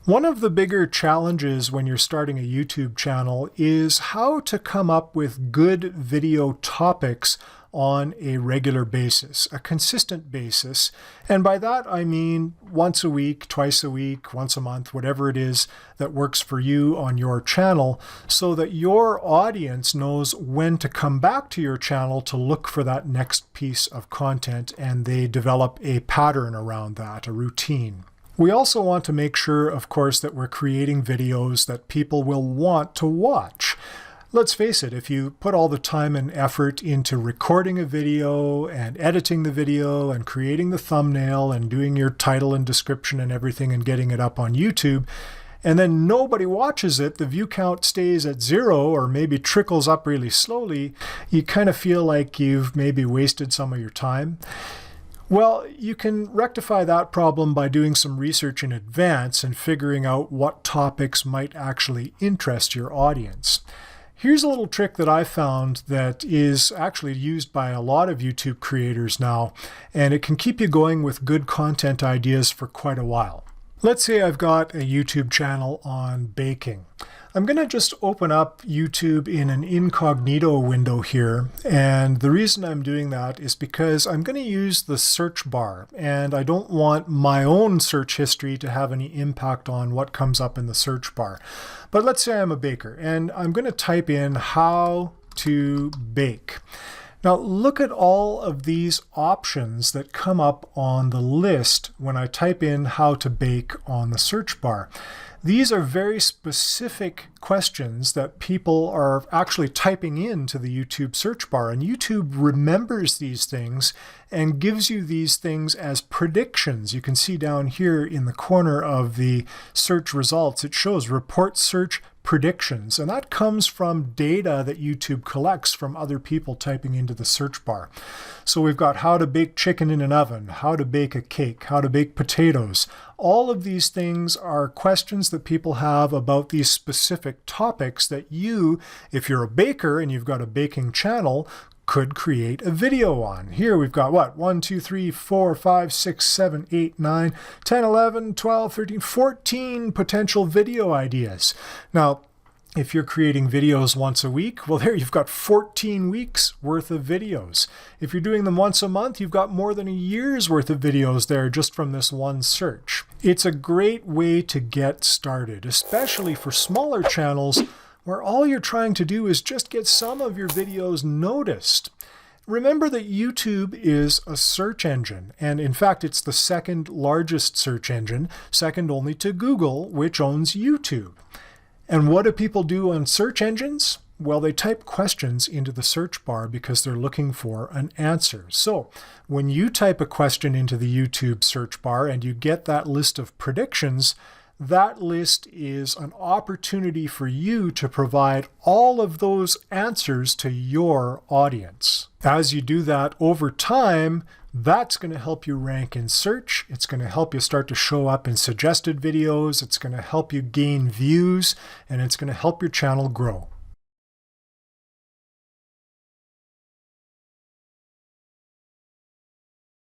One of the bigger challenges when you're starting a YouTube channel is how to come up with good video topics on a regular basis, a consistent basis. And by that, I mean once a week, twice a week, once a month, whatever it is that works for you on your channel, so that your audience knows when to come back to your channel to look for that next piece of content, and they develop a pattern around that, a routine. We also want to make sure, of course, that we're creating videos that people will want to watch. Let's face it, if you put all the time and effort into recording a video and editing the video and creating the thumbnail and doing your title and description and everything and getting it up on YouTube, and then nobody watches it, the view count stays at 0 or maybe trickles up really slowly, you kind of feel like you've maybe wasted some of your time. Well, you can rectify that problem by doing some research in advance and figuring out what topics might actually interest your audience. Here's a little trick that I found that is actually used by a lot of YouTube creators now, and it can keep you going with good content ideas for quite a while. Let's say I've got a YouTube channel on baking. I'm going to just open up YouTube in an incognito window here, and the reason I'm doing that is because I'm going to use the search bar, and I don't want my own search history to have any impact on what comes up in the search bar. But let's say I'm a baker, and I'm going to type in how to bake. Now look at all of these options that come up on the list when I type in how to bake on the search bar. These are very specific questions that people are actually typing into the YouTube search bar, and YouTube remembers these things and gives you these things as predictions. You can see down here in the corner of the search results, it shows report search predictions, and that comes from data that YouTube collects from other people typing into the search bar. So we've got how to bake chicken in an oven, how to bake a cake, how to bake potatoes. All of these things are questions that people have about these specific topics that you, if you're a baker and you've got a baking channel, could create a video on. Here we've got what? 1, 2, 3, 4, 5, 6, 7, 8, 9, 10, 11, 12, 13, 14 potential video ideas. Now, if you're creating videos once a week, well, there you've got 14 weeks worth of videos. If you're doing them once a month, you've got more than a year's worth of videos there just from this one search. It's a great way to get started, especially for smaller channels where all you're trying to do is just get some of your videos noticed. Remember that YouTube is a search engine, and in fact, it's the second largest search engine, second only to Google, which owns YouTube. And what do people do on search engines? Well, they type questions into the search bar because they're looking for an answer. So when you type a question into the YouTube search bar and you get that list of predictions, that list is an opportunity for you to provide all of those answers to your audience. As you do that over time, that's going to help you rank in search. It's going to help you start to show up in suggested videos. It's going to help you gain views, and it's going to help your channel grow.